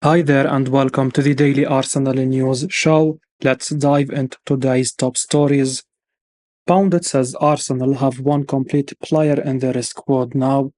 Hi there and welcome to the Daily Arsenal News Show. Let's dive into today's top stories. Pundit says Arsenal have one complete player in their squad now.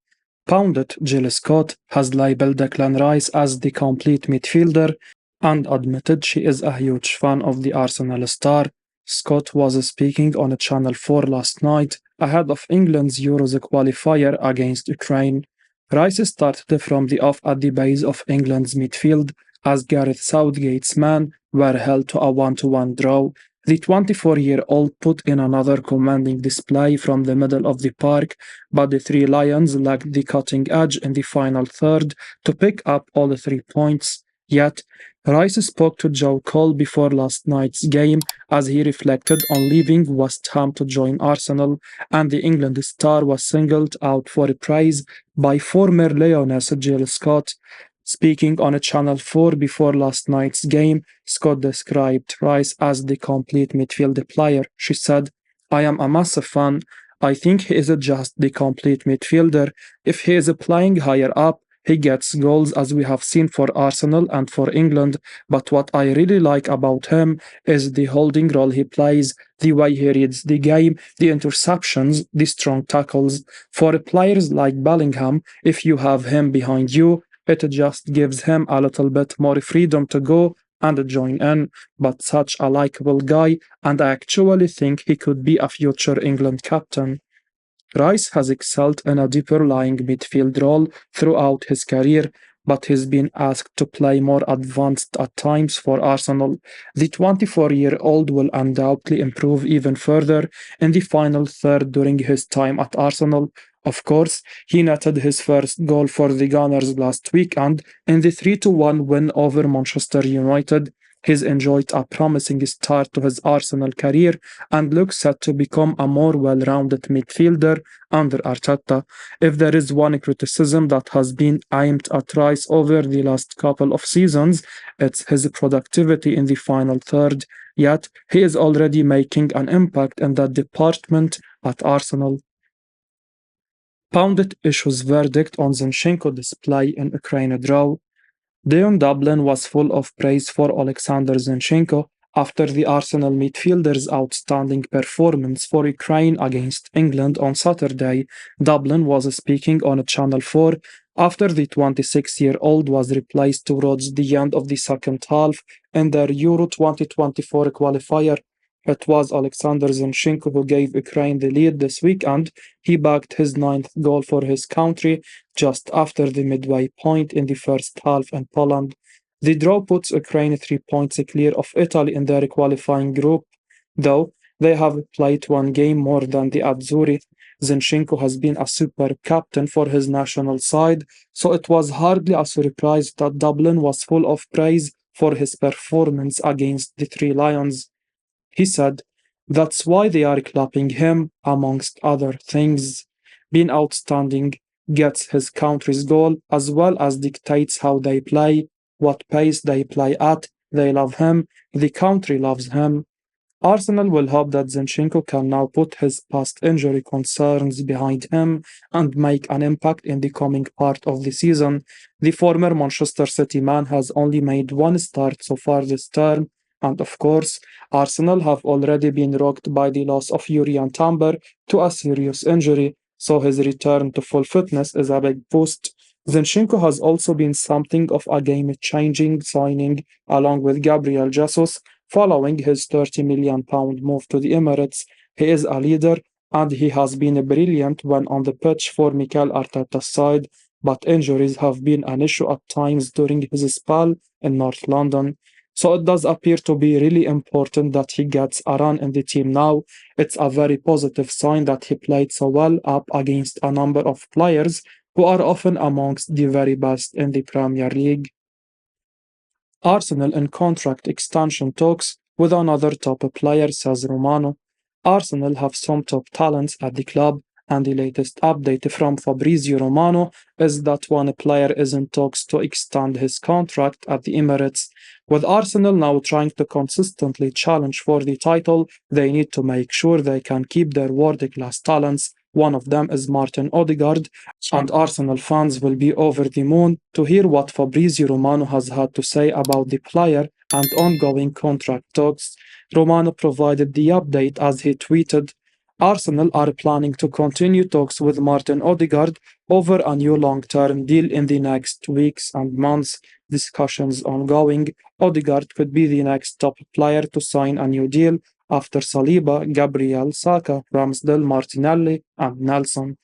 Pundit Jill Scott has labelled Declan Rice as the complete midfielder and admitted she is a huge fan of the Arsenal star. Scott was speaking on Channel 4 last night ahead of England's Euros qualifier against Ukraine. Rice started from the off at the base of England's midfield as Gareth Southgate's men were held to a 1-1 draw. The 24-year-old put in another commanding display from the middle of the park, but the Three Lions lacked the cutting edge in the final third to pick up all the 3 points. Yet, Rice spoke to Joe Cole before last night's game as he reflected on leaving West Ham to join Arsenal, and the England star was singled out for praise by former Lioness Jill Scott. Speaking on Channel 4 before last night's game, Scott described Rice as the complete midfield player. She said, I am a massive fan. I think he is just the complete midfielder. If he is playing higher up, he gets goals as we have seen for Arsenal and for England, but what I really like about him is the holding role he plays, the way he reads the game, the interceptions, the strong tackles. For players like Bellingham, if you have him behind you, it just gives him a little bit more freedom to go and join in, but such a likable guy, and I actually think he could be a future England captain. Rice has excelled in a deeper lying midfield role throughout his career, but he's been asked to play more advanced at times for Arsenal. The 24-year-old will undoubtedly improve even further in the final third during his time at Arsenal. Of course, he netted his first goal for the Gunners last weekend in the 3-1 win over Manchester United. He's enjoyed a promising start to his Arsenal career and looks set to become a more well-rounded midfielder under Arteta. If there is one criticism that has been aimed at Rice over the last couple of seasons, it's his productivity in the final third. Yet, he is already making an impact in that department at Arsenal. Pundit issues verdict on Zenchenko display in Ukraine draw. Dion Dublin was full of praise for Oleksandr Zinchenko after the Arsenal midfielder's outstanding performance for Ukraine against England on Saturday. Dublin was speaking on Channel 4 after the 26-year-old was replaced towards the end of the second half in their Euro 2024 qualifier. It was Oleksandr Zinchenko who gave Ukraine the lead this weekend. He bagged his ninth goal for his country just after the midway point in the first half in Poland. The draw puts Ukraine 3 points clear of Italy in their qualifying group, though they have played one game more than the Azzurri. Zinchenko has been a superb captain for his national side, so it was hardly a surprise that Dublin was full of praise for his performance against the Three Lions. He said, That's why they are clapping him, amongst other things. Being outstanding gets his country's goal as well as dictates how they play, what pace they play at. They love him, the country loves him. Arsenal will hope that Zinchenko can now put his past injury concerns behind him and make an impact in the coming part of the season. The former Manchester City man has only made one start so far this term, and of course, Arsenal have already been rocked by the loss of Yurian Timber to a serious injury, so his return to full fitness is a big boost. Zinchenko has also been something of a game-changing signing along with Gabriel Jesus following his £30 million move to the Emirates. He is a leader and he has been brilliant when on the pitch for Mikel Arteta's side, but injuries have been an issue at times during his spell in North London. So it does appear to be really important that he gets a run in the team now. It's a very positive sign that he played so well up against a number of players who are often amongst the very best in the Premier League. Arsenal in contract extension talks with another top player, says Romano. Arsenal have some top talents at the club, and the latest update from Fabrizio Romano is that one player is in talks to extend his contract at the Emirates. With Arsenal now trying to consistently challenge for the title, they need to make sure they can keep their world-class talents One of them is Martin Odegaard, and Arsenal fans will be over the moon to hear what Fabrizio Romano has had to say about the player and ongoing contract talks. Romano provided the update as he tweeted, Arsenal are planning to continue talks with Martin Odegaard over a new long-term deal in the next weeks and months. Discussions ongoing. Odegaard could be the next top player to sign a new deal after Saliba, Gabriel, Saka, Ramsdale, Martinelli, and Nelson.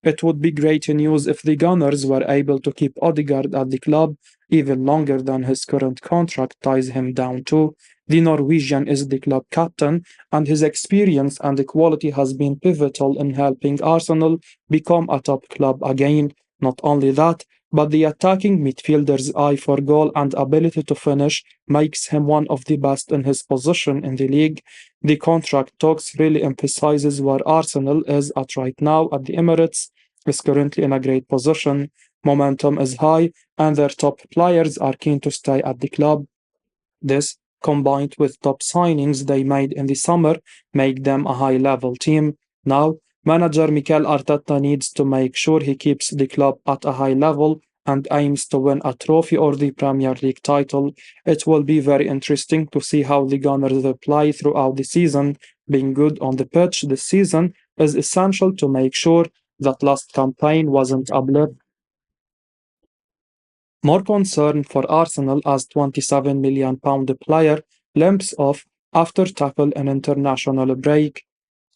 It would be great news if the Gunners were able to keep Odegaard at the club even longer than his current contract ties him down to. The Norwegian is the club captain, and his experience and quality has been pivotal in helping Arsenal become a top club again. Not only that, but the attacking midfielder's eye for goal and ability to finish makes him one of the best in his position in the league. The contract talks really emphasizes where Arsenal is at right now at the Emirates is currently in a great position. Momentum is high, and their top players are keen to stay at the club. This, combined with top signings they made in the summer, make them a high-level team. Now, manager Mikel Arteta needs to make sure he keeps the club at a high level and aims to win a trophy or the Premier League title. It will be very interesting to see how the Gunners play throughout the season. Being good on the pitch this season is essential to make sure that last campaign wasn't a blip. More concern for Arsenal as £27 million player limps off after tackle an international break.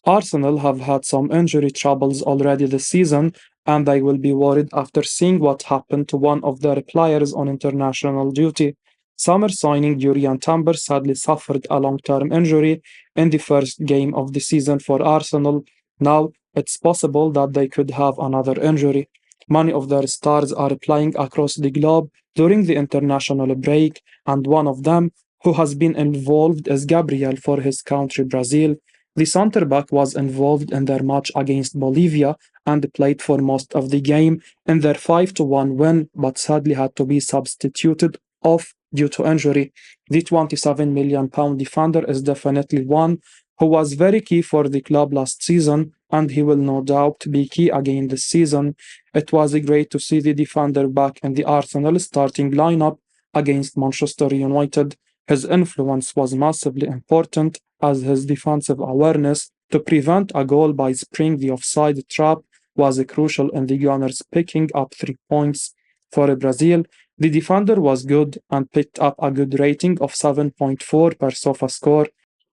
Arsenal have had some injury troubles already this season, and they will be worried after seeing what happened to one of their players on international duty. Summer signing Jurriën Timber sadly suffered a long-term injury in the first game of the season for Arsenal. Now, it's possible that they could have another injury. Many of their stars are playing across the globe during the international break, and one of them who has been involved is Gabriel for his country Brazil. The centre back was involved in their match against Bolivia and played for most of the game in their 5-1 win, but sadly had to be substituted off due to injury. The £27 million defender is definitely one who was very key for the club last season, and he will no doubt be key again this season. It was great to see the defender back in the Arsenal starting lineup against Manchester United. His influence was massively important as his defensive awareness to prevent a goal by spring the offside trap was crucial in the Gunners picking up 3 points. For Brazil, the defender was good and picked up a good rating of 7.4 per sofa score.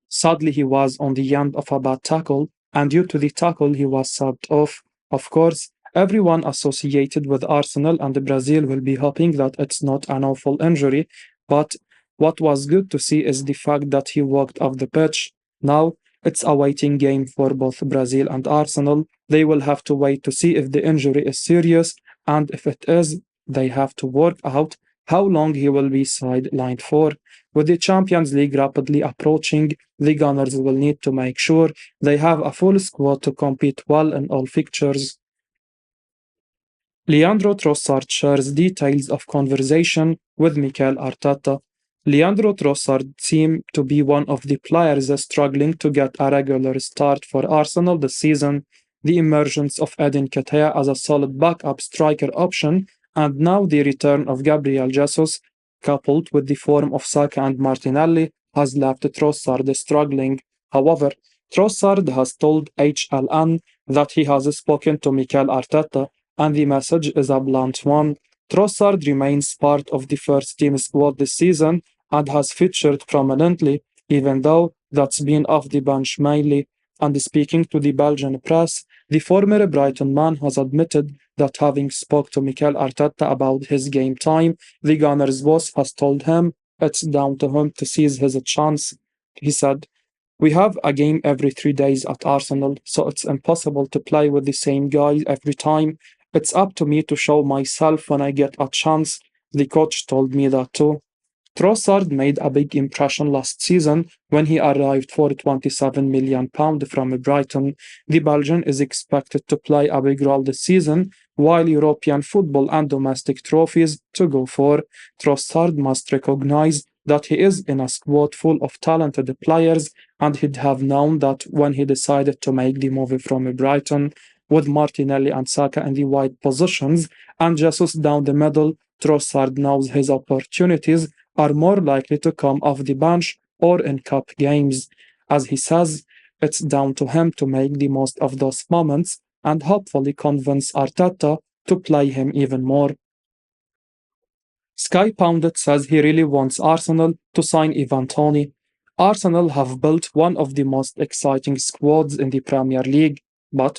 Sadly, he was on the end of a bad tackle, and due to the tackle, he was subbed off. Of course, everyone associated with Arsenal and Brazil will be hoping that it's not an awful injury, but what was good to see is the fact that he walked off the pitch. Now, it's a waiting game for both Brazil and Arsenal. They will have to wait to see if the injury is serious, and if it is, they have to work out how long he will be sidelined for. With the Champions League rapidly approaching, the Gunners will need to make sure they have a full squad to compete well in all fixtures. Leandro Trossard shares details of conversation with Mikel Arteta. Leandro Trossard seemed to be one of the players struggling to get a regular start for Arsenal this season. The emergence of Edin Ketia as a solid backup striker option, and now the return of Gabriel Jesus, coupled with the form of Saka and Martinelli, has left Trossard struggling. However, Trossard has told HLN that he has spoken to Mikel Arteta, and the message is a blunt one. Trossard remains part of the first team squad this season and has featured prominently, even though that's been off the bench mainly. And speaking to the Belgian press, the former Brighton man has admitted that having spoke to Mikel Arteta about his game time, the Gunners boss has told him it's down to him to seize his chance. He said, we have a game every 3 days at Arsenal, so it's impossible to play with the same guys every time. It's up to me to show myself when I get a chance. The coach told me that too. Trossard made a big impression last season when he arrived for £27 million from Brighton. The Belgian is expected to play a big role this season, while European football and domestic trophies to go for. Trossard must recognize that he is in a squad full of talented players, and he'd have known that when he decided to make the move from Brighton. with Martinelli and Saka in the wide positions and Jesus down the middle. Trossard knows his opportunities are more likely to come off the bench or in cup games. As he says, it's down to him to make the most of those moments and hopefully convince Arteta to play him even more. Sky Pundit says he really wants Arsenal to sign Ivan Toney. Arsenal have built one of the most exciting squads in the Premier League, but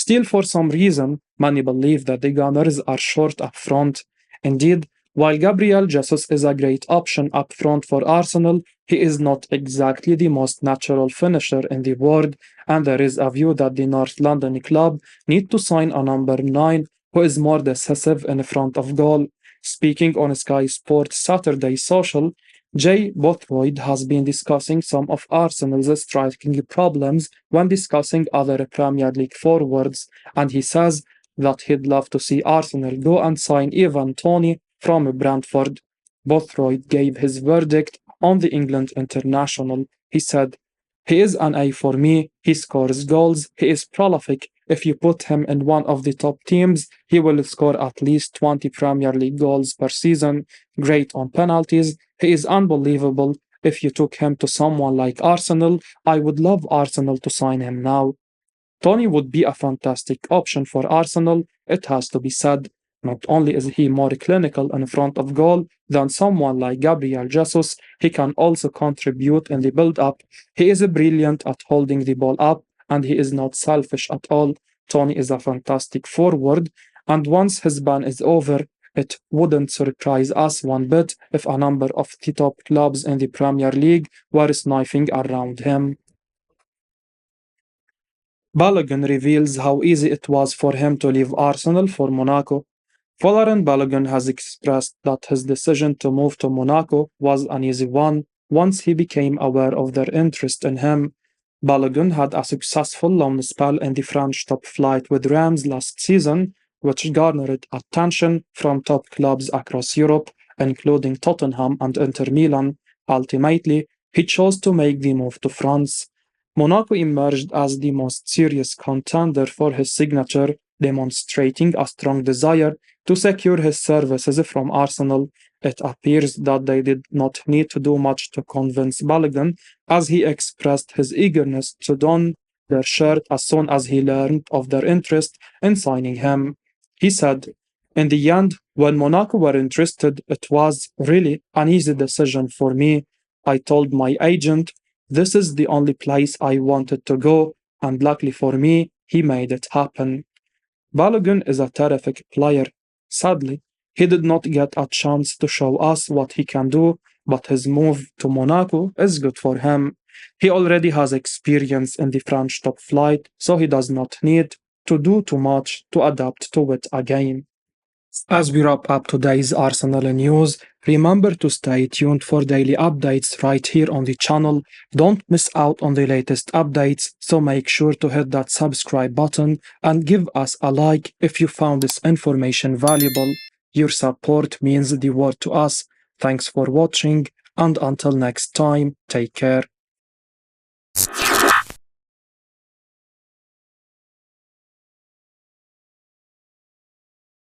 still for some reason, many believe that the Gunners are short up front. Indeed, while Gabriel Jesus is a great option up front for Arsenal, he is not exactly the most natural finisher in the world, and there is a view that the North London club need to sign a number 9 who is more decisive in front of goal. Speaking on Sky Sports Saturday Social, Jay Bothroyd has been discussing some of Arsenal's striking problems when discussing other Premier League forwards, and he says that he'd love to see Arsenal go and sign Ivan Toney from Brentford. Bothroyd gave his verdict on the England international. He said, "He is an A for me. He scores goals. He is prolific. If you put him in one of the top teams, he will score at least 20 Premier League goals per season. Great on penalties. He is unbelievable. If you took him to someone like Arsenal, I would love Arsenal to sign him now." Tony would be a fantastic option for Arsenal, it has to be said. Not only is he more clinical in front of goal than someone like Gabriel Jesus, he can also contribute in the build up. He is brilliant at holding the ball up and he is not selfish at all. Tony is a fantastic forward, and once his ban is over, it wouldn't surprise us one bit if a number of the top clubs in the Premier League were sniffing around him. Balogun reveals how easy it was for him to leave Arsenal for Monaco. Folarin Balogun has expressed that his decision to move to Monaco was an easy one once he became aware of their interest in him. Balogun had a successful loan spell in the French top flight with Reims last season, which garnered attention from top clubs across Europe, including Tottenham and Inter Milan. Ultimately, he chose to make the move to France. Monaco emerged as the most serious contender for his signature, demonstrating a strong desire to secure his services from Arsenal. It appears that they did not need to do much to convince Balogun, as he expressed his eagerness to don their shirt as soon as he learned of their interest in signing him. He said, "In the end, when Monaco were interested, it was really an easy decision for me. I told my agent, this is the only place I wanted to go, and luckily for me, he made it happen." Balogun is a terrific player. Sadly, he did not get a chance to show us what he can do, but his move to Monaco is good for him. He already has experience in the French top flight, so he does not need to do too much to adapt to it again. As we wrap up today's Arsenal news, remember to stay tuned for daily updates right here on the channel. Don't miss out on the latest updates, so make sure to hit that subscribe button and give us a like if you found this information valuable. Your support means the world to us. Thanks for watching, and until next time, take care.